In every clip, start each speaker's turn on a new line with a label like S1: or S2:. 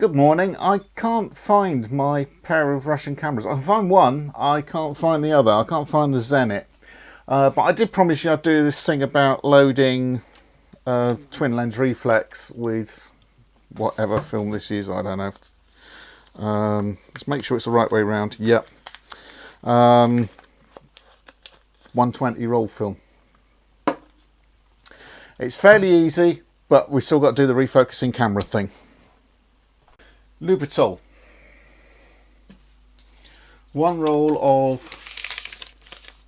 S1: Good morning. I can't find my pair of Russian cameras. I can find one, I can't find the other. I can't find the Zenit. But I did promise you I'd do this thing about loading twin lens reflex with whatever film this is, I don't know. Let's make sure it's the right way around. Yep. 120 roll film. It's fairly easy, but we've still got to do the refocusing camera thing. Lubitel. One roll of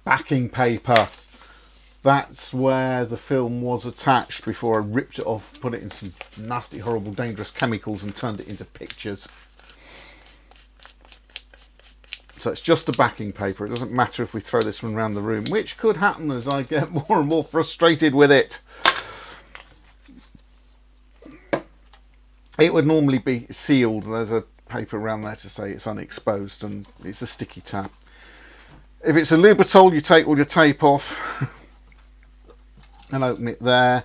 S1: backing paper. That's where the film was attached before I ripped it off, put it in some nasty, horrible, dangerous chemicals and turned it into pictures. So it's just the backing paper. It doesn't matter if we throw this one around the room, which could happen as I get more and more frustrated with it. It would normally be sealed. There's a paper around there to say it's unexposed, and it's a sticky tap. If it's a Lubitel, you take all your tape off and open it there.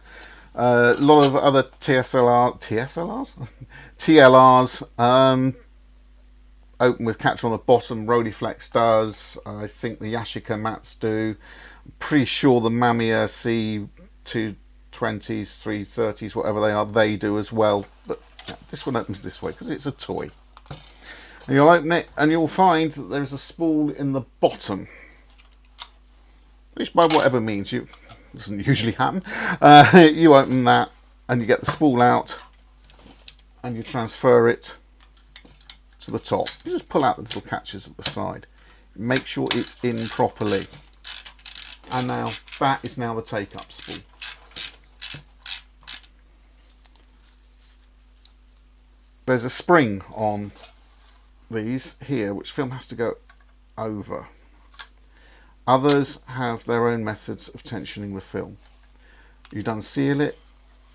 S1: A lot of other TLRs open with catch on the bottom. Rolleiflex does. I think the Yashica mats do. I'm pretty sure the Mamiya C220s, 330s, whatever they are, they do as well. But yeah, this one opens this way because it's a toy. And you'll open it and you'll find that there's a spool in the bottom, which by whatever means doesn't usually happen. You open that and you get the spool out and you transfer it to the top. You just pull out the little catches at the side. Make sure it's in properly. And now that is now the take-up spool. There's a spring on these here which film has to go over. Others have their own methods of tensioning the film. You unseal it,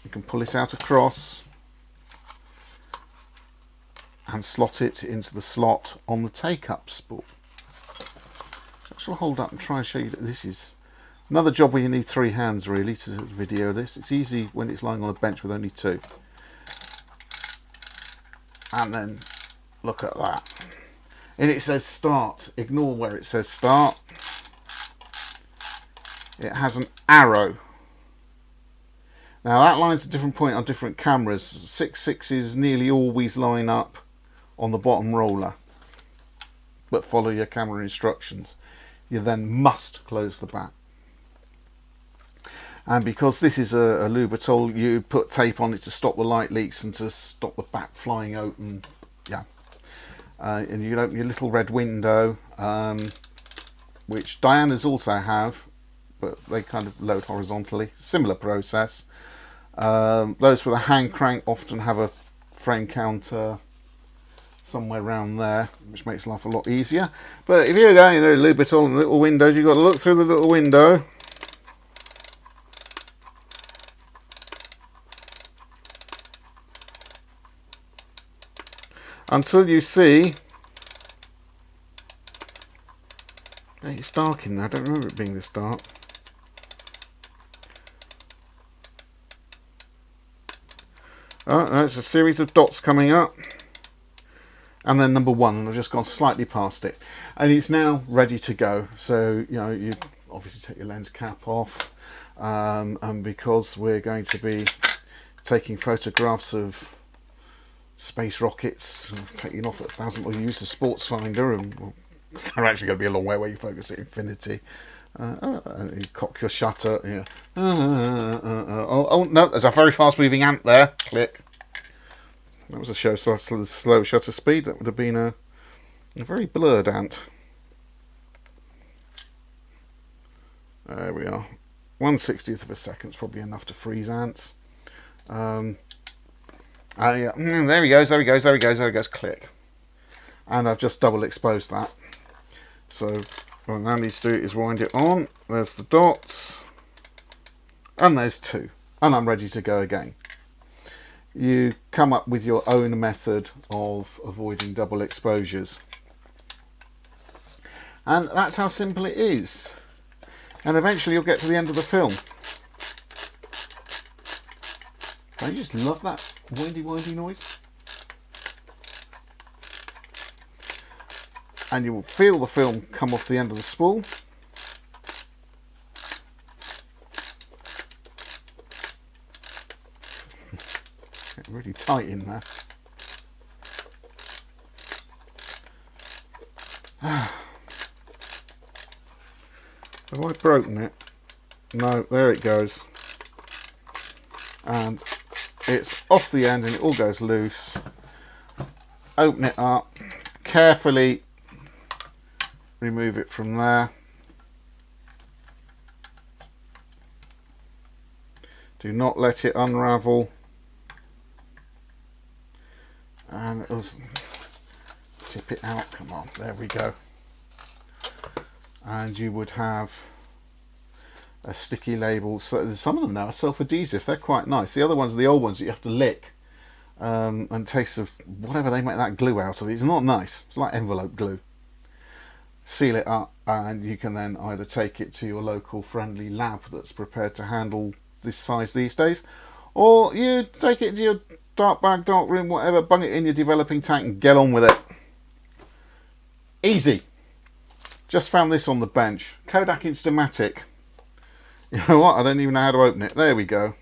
S1: you can pull it out across and slot it into the slot on the take-up spool. I shall hold up and try and show you that this is another job where you need three hands really to video this. It's easy when it's lying on a bench with only two. And then look at that. And it says start. Ignore where it says start. It has an arrow. Now that line's a different point on different cameras. 6.6s nearly always line up on the bottom roller. But follow your camera instructions. You then must close the back. And because this is a Lubitel, you put tape on it to stop the light leaks and to stop the back flying open. Yeah. And you can open your little red window, which Diana's also have, but they kind of load horizontally. Similar process. Those with a hand crank often have a frame counter somewhere around there, which makes life a lot easier. But if you're going there, Lubitel and little windows, you've got to look through the little window. Until you see, it's dark in there, I don't remember it being this dark. Oh, no, it's a series of dots coming up. And then number one, and I've just gone slightly past it. And it's now ready to go. So, you know, you obviously take your lens cap off. And because we're going to be taking photographs of space rockets, taking off at 1,000, or you use the sports finder, and well, they're actually going to be a long way where you focus at infinity. And you cock your shutter. Yeah. Oh no, there's a very fast moving ant there. Click. That was a show slow shutter speed. That would have been a very blurred ant. There we are. 1/60th of a second is probably enough to freeze ants. Yeah. There he goes, there he goes, there he goes, there he goes, click. And I've just double exposed that. So what I now need to do is wind it on. There's the dots. And there's two. And I'm ready to go again. You come up with your own method of avoiding double exposures. And that's how simple it is. And eventually you'll get to the end of the film. Don't you just love that windy noise? and you will feel the film come off the end of the spool. Get really tight in there. Have I broken it? No, there it goes. And it's off the end and it all goes loose. Open it up, carefully remove it from there. Do not let it unravel. And it'll tip it out. Come on, there we go. And you would have a sticky label. So some of them now are self-adhesive. They're quite nice. The other ones are the old ones that you have to lick and taste of whatever they make that glue out of. It's not nice. It's like envelope glue. Seal it up, and you can then either take it to your local friendly lab that's prepared to handle this size these days, or you take it to your dark bag, dark room, whatever, bung it in your developing tank and get on with it. Easy. Just found this on the bench. Kodak Instamatic. You know what? I don't even know how to open it. There we go.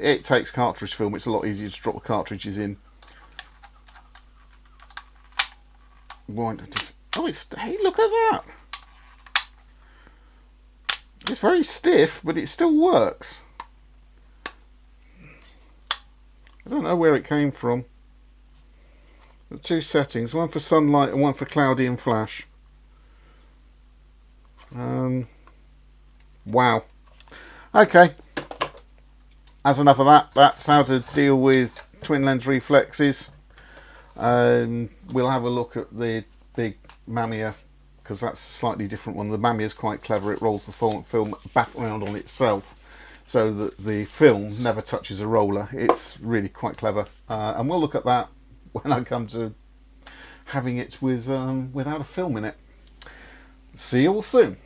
S1: It takes cartridge film. It's a lot easier to drop the cartridges in. Oh, hey, look at that. It's very stiff, but it still works. I don't know where it came from. The two settings, one for sunlight and one for cloudy and flash. Wow. Okay. That's enough of that. That's how to deal with twin lens reflexes. We'll have a look at the big Mamiya, because that's a slightly different one. The Mamiya is quite clever. It rolls the film back around on itself so that the film never touches a roller. It's really quite clever. And we'll look at that when I come to having it with without a film in it. See you all soon.